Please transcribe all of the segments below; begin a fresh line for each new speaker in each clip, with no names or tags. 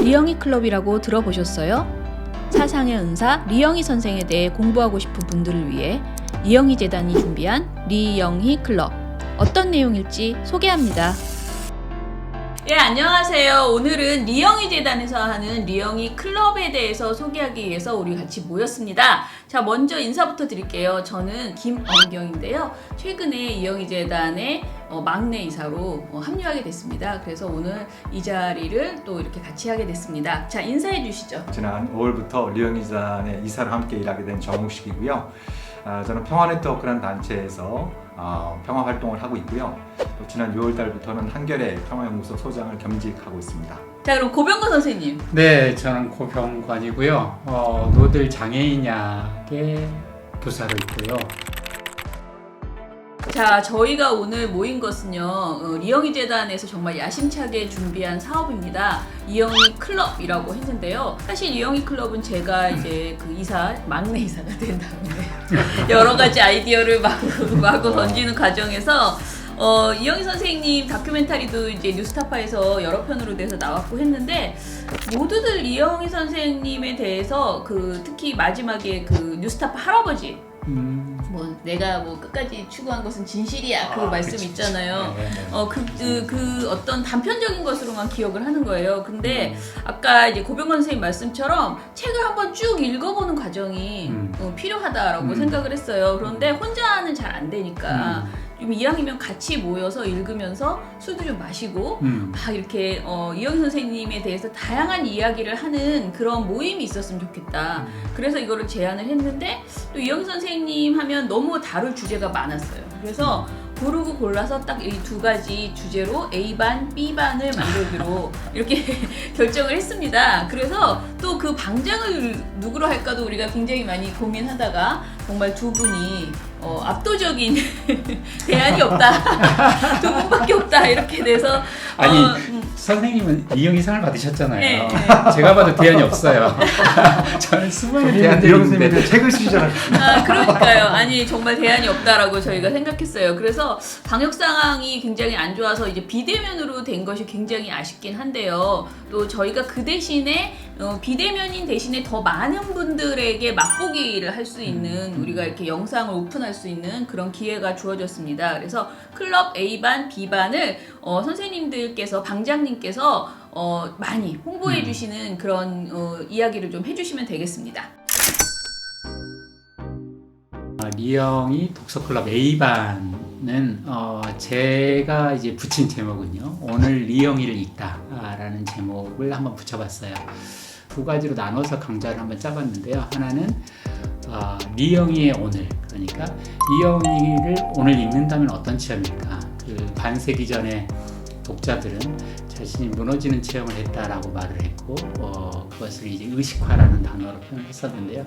리영희 클럽이라고 들어보셨어요? 사상의 은사 리영희 선생에 대해 공부하고 싶은 분들을 위해 리영희 재단이 준비한 리영희 클럽. 어떤 내용일지 소개합니다. 예, 안녕하세요. 오늘은 리영희 재단에서 하는 리영희 클럽에 대해서 소개하기 위해서 우리 같이 모였습니다. 자, 먼저 인사부터 드릴게요. 저는 김언경인데요. 최근에 리영희 재단의 막내 이사로 합류하게 됐습니다. 그래서 오늘 이 자리를 또 이렇게 같이 하게 됐습니다. 자, 인사해 주시죠.
지난 5월부터 리영희 재단의 이사로 함께 일하게 된 정우식이고요. 저는 평화네트워크라는 단체에서 평화 활동을 하고 있고요. 또 지난 6월 달부터는 한겨레 평화연구소 소장을 겸직하고 있습니다.
자, 그럼 고병건 선생님.
네, 저는 고병관이고요. 노들 장애인약의 교사로 있고요.
자, 저희가 오늘 모인 것은요, 리영희 재단에서 정말 야심차게 준비한 사업입니다. 리영희 클럽이라고 했는데요. 사실 리영희 클럽은 제가 이제 그 막내 이사가 된 다음에 여러 가지 아이디어를 마구 던지는 과정에서 이영희 선생님 다큐멘터리도 이제 뉴스타파에서 여러 편으로 돼서 나왔고 했는데, 모두들 이영희 선생님에 대해서 특히 마지막에 뉴스타파 할아버지, 내가 끝까지 추구한 것은 진실이야, 그 말씀
그치.
있잖아요.
네.
그 어떤 단편적인 것으로만 기억을 하는 거예요. 근데 아까 이제 고병건 선생님 말씀처럼 책을 한번 쭉 읽어보는 과정이 필요하다라고 생각을 했어요. 그런데 혼자는 잘 안 되니까 좀 이왕이면 같이 모여서 읽으면서 술도 좀 마시고 막 이렇게 이영희 선생님에 대해서 다양한 이야기를 하는 그런 모임이 있었으면 좋겠다. 그래서 이거를 제안을 했는데, 또 이영희 선생님 하면 너무 다룰 주제가 많았어요. 그래서 고르고 골라서 딱 이 두 가지 주제로 A반, B반을 만들기로 이렇게 결정을 했습니다. 그래서 또 그 방장을 누구로 할까도 우리가 굉장히 많이 고민하다가 정말 두 분이 압도적인 대안이 없다. 두 분밖에 없다. 이렇게 돼서
아니, 선생님은 이영희 상을 받으셨잖아요.
네.
제가 봐도 대안이 없어요. 저는 수많은 대안들이
리영희
있는데.
선생님이 책을 쓰시잖아요.
그러니까요. 아니, 정말 대안이 없다라고 저희가 생각했어요. 그래서 방역 상황이 굉장히 안 좋아서 이제 비대면으로 된 것이 굉장히 아쉽긴 한데요. 또 저희가 그 대신에 비대면인 대신에 더 많은 분들에게 맛보기를 할 수 있는, 우리가 이렇게 영상을 오픈할 수 있는 그런 기회가 주어졌습니다. 그래서 클럽 A반, B반을 선생님들께서, 방장님께서 많이 홍보해 주시는 그런 이야기를 좀 해주시면 되겠습니다.
리영희 독서클럽 A반은 제가 이제 붙인 제목은요, 오늘 리영희를 읽다라는 제목을 한번 붙여봤어요. 두 가지로 나눠서 강좌를 한번 짜봤는데요. 하나는 리영희의 오늘, 그러니까 리영희를 오늘 읽는다면 어떤 체험일까? 그 반세기 전에 독자들은 자신이 무너지는 체험을 했다라고 말을 했고, 그것을 이제 의식화라는 단어로 표현했었는데요.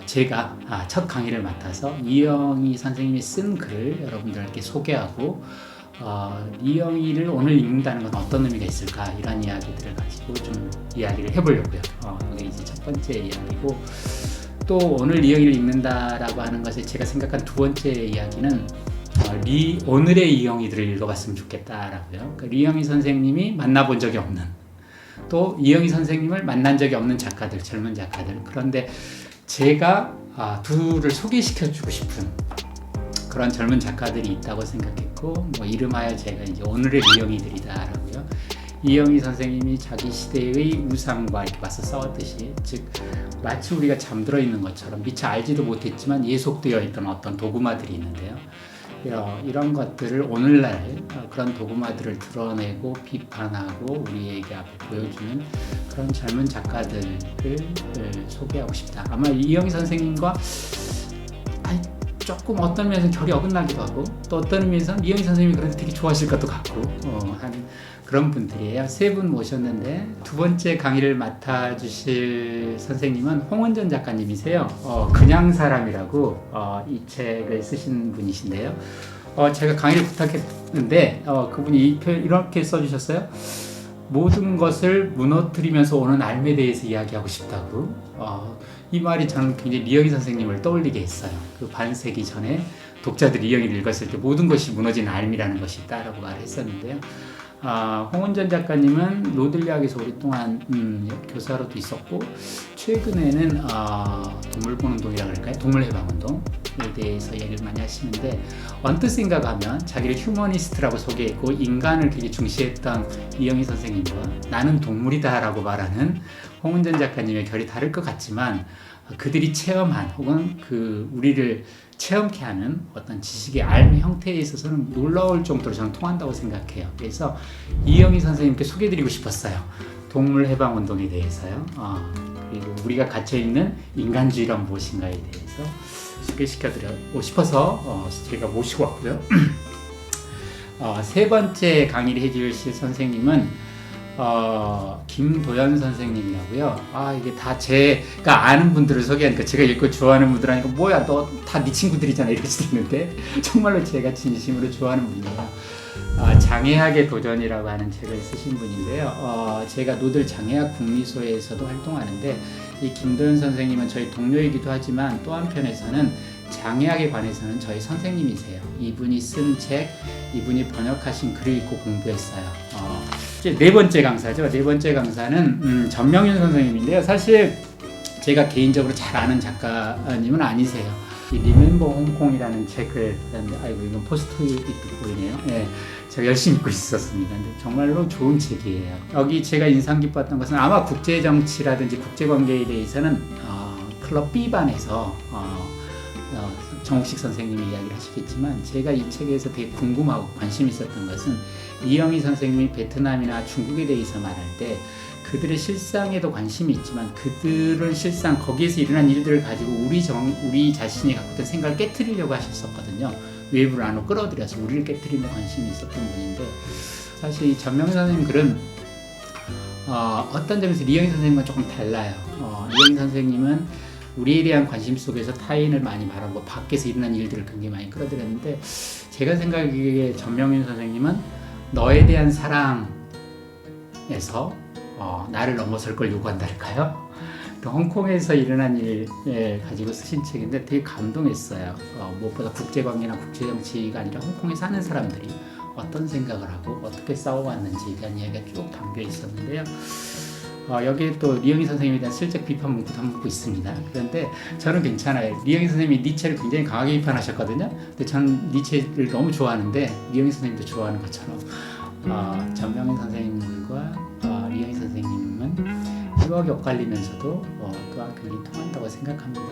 제가 첫 강의를 맡아서 이영희 선생님이 쓴 글을 여러분들께 소개하고, 이영희를 오늘 읽는다는 건 어떤 의미가 있을까, 이런 이야기들을 가지고 좀 이야기를 해보려고요. 이게 이제 첫 번째 이야기고, 또 오늘 이영희를 읽는다라고 하는 것에 제가 생각한 두 번째 이야기는 오늘의 이영희들을 읽어봤으면 좋겠다라고요. 그러니까 리영희 선생님이 만나본 적이 없는, 또 이영희 선생님을 만난 적이 없는 작가들, 젊은 작가들. 그런데 제가 둘을 소개시켜주고 싶은 그런 젊은 작가들이 있다고 생각했고, 이름하여 제가 이제 오늘의 리영희들이다라고요. 이영희 선생님이 자기 시대의 우상과 이렇게 맞서 싸웠듯이, 즉 마치 우리가 잠들어 있는 것처럼 미처 알지도 못했지만 예속되어 있던 어떤 도구마들이 있는데요. 이런 것들을 오늘날 그런 도구마들을 드러내고 비판하고 우리에게 앞에 보여주는 그런 젊은 작가들을 소개하고 싶다. 아마 이영희 선생님과 조금 어떤 면에서 결이 어긋나기도 하고, 또 어떤 의미에서는 이영희 선생님이 그래도 되게 좋아하실 것도 같고 한 그런 분들이에요. 세 분 모셨는데, 두 번째 강의를 맡아주실 선생님은 홍은전 작가님이세요. 그냥 사람이라고 이 책을 쓰신 분이신데요. 제가 강의를 부탁했는데 그분이 이렇게 써주셨어요. 모든 것을 무너뜨리면서 오는 삶에 대해서 이야기하고 싶다고. 이 말이 저는 굉장히 리영희 선생님을 떠올리게 했어요. 그 반세기 전에 독자들이 이영희를 읽었을 때 모든 것이 무너진 삶이라는 것이 있다라고 말했었는데요. 홍은전 작가님은 노들대학에서 오랫동안 교사로도 있었고 최근에는 동물보는운동이라고 할까요? 동물해방운동에 대해서 얘기를 많이 하시는데 언뜻 생각하면 자기를 휴머니스트라고 소개했고 인간을 되게 중시했던 이영희 선생님과 나는 동물이다 라고 말하는 홍은전 작가님의 결이 다를 것 같지만 그들이 체험한 혹은 우리를 체험케 하는 어떤 지식의 알미 형태에 있어서는 놀라울 정도로 저는 통한다고 생각해요. 그래서 이영희 선생님께 소개해드리고 싶었어요. 동물해방운동에 대해서요. 그리고 우리가 갇혀있는 인간주의란 무엇인가에 대해서 소개시켜드리고 싶어서 제가 모시고 왔고요. 세 번째 강의를 해주실 선생님은 김도연 선생님이라고요. 이게 다 제가 아는 분들을 소개하니까 제가 읽고 좋아하는 분들 하니까 뭐야 너 다 네 친구들이잖아 이럴 수도 있는데 정말로 제가 진심으로 좋아하는 분이에요. 장애학의 도전이라고 하는 책을 쓰신 분인데요. 제가 노들 장애학 국미소에서도 활동하는데 이 김도연 선생님은 저희 동료이기도 하지만 또 한편에서는 장애학에 관해서는 저희 선생님이세요. 이분이 쓴 책, 이분이 번역하신 글을 읽고 공부했어요. 이제 네 번째 강사죠. 네 번째 강사는 전명윤 선생님인데요. 사실 제가 개인적으로 잘 아는 작가님은 아니세요. 이 리멤버 홍콩이라는 책을 아이고 이건 포스트잇 보이네요. 네, 제가 열심히 읽고 있었습니다. 근데 정말로 좋은 책이에요. 여기 제가 인상 깊었던 것은 아마 국제정치라든지 국제관계에 대해서는 클럽 B반에서 정욱식 선생님이 이야기를 하시겠지만 제가 이 책에서 되게 궁금하고 관심 있었던 것은 이영희 선생님이 베트남이나 중국에 대해서 말할 때 그들의 실상에도 관심이 있지만 그들은 실상 거기에서 일어난 일들을 가지고 우리 자신이 갖고 있던 생각을 깨트리려고 하셨었거든요. 외부를 안으로 끌어들여서 우리를 깨트리는 데 관심이 있었던 분인데 사실 이 전명 선생님 글은 어떤 점에서 리영희 선생님과 조금 달라요. 리영희 선생님은 우리에 대한 관심 속에서 타인을 많이 말하고 밖에서 일어난 일들을 굉장히 많이 끌어들였는데 제가 생각하기에 전명윤 선생님은 너에 대한 사랑에서 나를 넘어설 걸 요구한달까요? 또 홍콩에서 일어난 일을 가지고 쓰신 책인데 되게 감동했어요. 무엇보다 국제관계나 국제정치가 아니라 홍콩에 사는 사람들이 어떤 생각을 하고 어떻게 싸워왔는지에 대한 이야기가 쭉 담겨 있었는데요. 여기에 또 리영희 선생님에 대한 슬쩍 비판 문구도 한번 묻고 있습니다. 그런데 저는 괜찮아요. 리영희 선생님이 니체를 굉장히 강하게 비판하셨거든요. 근데 저는 니체를 너무 좋아하는데 리영희 선생님도 좋아하는 것처럼 전명인 선생님과 리영희 선생님은 희곡이 엇갈리면서도 또한 굉장히 통한다고 생각합니다.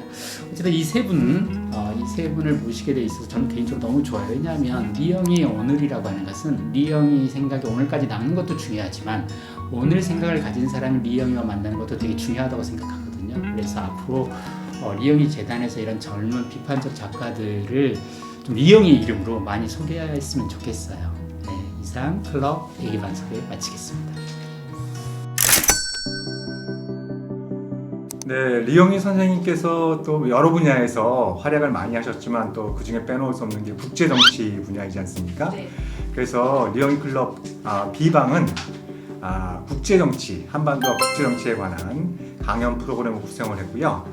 어쨌든 이 세 분을 모시게 돼 있어서 저는 개인적으로 너무 좋아요. 왜냐하면 리영희의 오늘이라고 하는 것은 리영희 생각이 오늘까지 남는 것도 중요하지만 오늘 생각을 가진 사람이 리영희와 만나는 것도 되게 중요하다고 생각하거든요. 그래서 앞으로 리영희 재단에서 이런 젊은 비판적 작가들을 좀 리영희 이름으로 많이 소개했으면 좋겠어요. 네, 이상 클럽 얘기반석을 마치겠습니다.
네, 리영희 선생님께서 또 여러 분야에서 활약을 많이 하셨지만 또 그 중에 빼놓을 수 없는 게 국제정치 분야이지 않습니까?
네.
그래서 리영희 클럽 B방은 국제정치, 한반도와 국제정치에 관한 강연 프로그램을 구성을 했고요.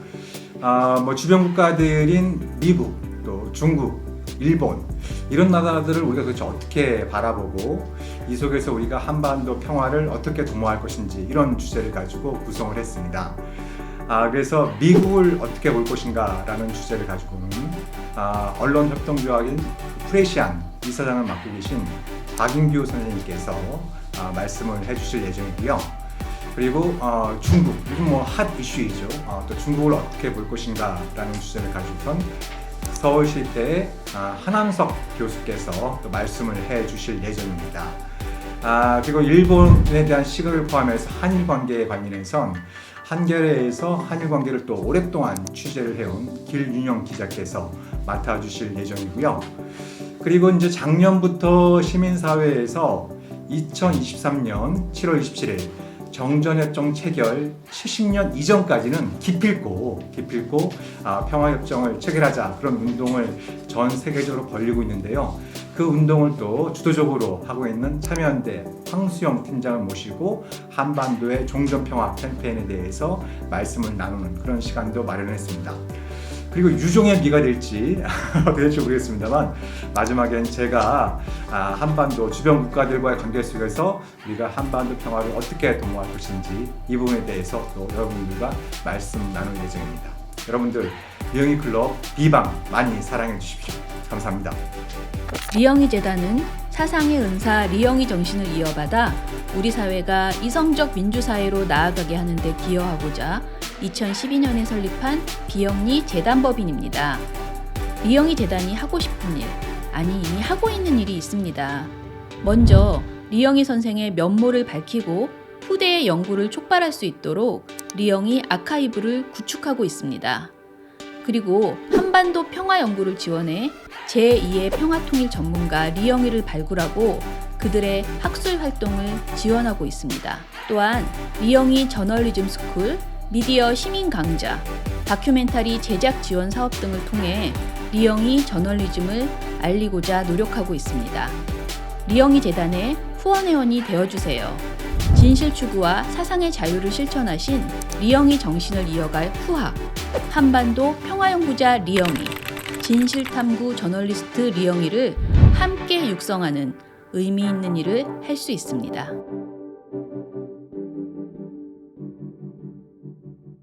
주변 국가들인 미국, 또 중국, 일본 이런 나라들을 우리가 도대체 어떻게 바라보고 이 속에서 우리가 한반도 평화를 어떻게 도모할 것인지 이런 주제를 가지고 구성을 했습니다. 그래서 미국을 어떻게 볼 것인가 라는 주제를 가지고는 언론협동조합인 프레시안 이사장을 맡고 계신 박인규 선생님께서 말씀을 해주실 예정이고요. 그리고 중국, 이건 핫 이슈이죠. 또 중국을 어떻게 볼 것인가 라는 주제를 가지고선 서울시대 한한석 교수께서 또 말씀을 해주실 예정입니다. 그리고 일본에 대한 시각을 포함해서 한일 관계에 관련해선 한겨레에서 한일 관계를 또 오랫동안 취재를 해온 길윤영 기자께서 맡아주실 예정이고요. 그리고 이제 작년부터 시민사회에서 2023년 7월 27일 정전협정 체결 70년 이전까지는 기필코 평화협정을 체결하자 그런 운동을 전 세계적으로 벌이고 있는데요. 그 운동을 또 주도적으로 하고 있는 참여연대 황수영 팀장을 모시고 한반도의 종전평화 캠페인에 대해서 말씀을 나누는 그런 시간도 마련했습니다. 그리고 유종의 미가 될지 어떻게 될지 모르겠습니다만 마지막엔 제가 한반도 주변 국가들과의 관계 속에서 우리가 한반도 평화를 어떻게 도모할 것인지 이 부분에 대해서 또 여러분들과 말씀 나눌 예정입니다. 여러분들 리영이 클럽 비방 많이 사랑해 주십시오. 감사합니다.
리영이 재단은 사상의 은사 리영이 정신을 이어받아 우리 사회가 이성적 민주사회로 나아가게 하는 데 기여하고자 2012년에 설립한 비영리 재단법인입니다. 리영이 재단이 하고 싶은 일, 아니 이미 하고 있는 일이 있습니다. 먼저 리영이 선생의 면모를 밝히고 후대의 연구를 촉발할 수 있도록 리영이 아카이브를 구축하고 있습니다. 그리고 한반도 평화 연구를 지원해 제2의 평화통일 전문가 리영이를 발굴하고 그들의 학술 활동을 지원하고 있습니다. 또한 리영이 저널리즘 스쿨, 미디어 시민 강좌, 다큐멘터리 제작 지원 사업 등을 통해 리영이 저널리즘을 알리고자 노력하고 있습니다. 리영이 재단의 후원회원이 되어주세요. 진실 추구와 사상의 자유를 실천하신 리영이 정신을 이어갈 후학, 한반도 평화연구자 리영이, 진실탐구 저널리스트 리영이를 함께 육성하는 의미 있는 일을 할 수 있습니다.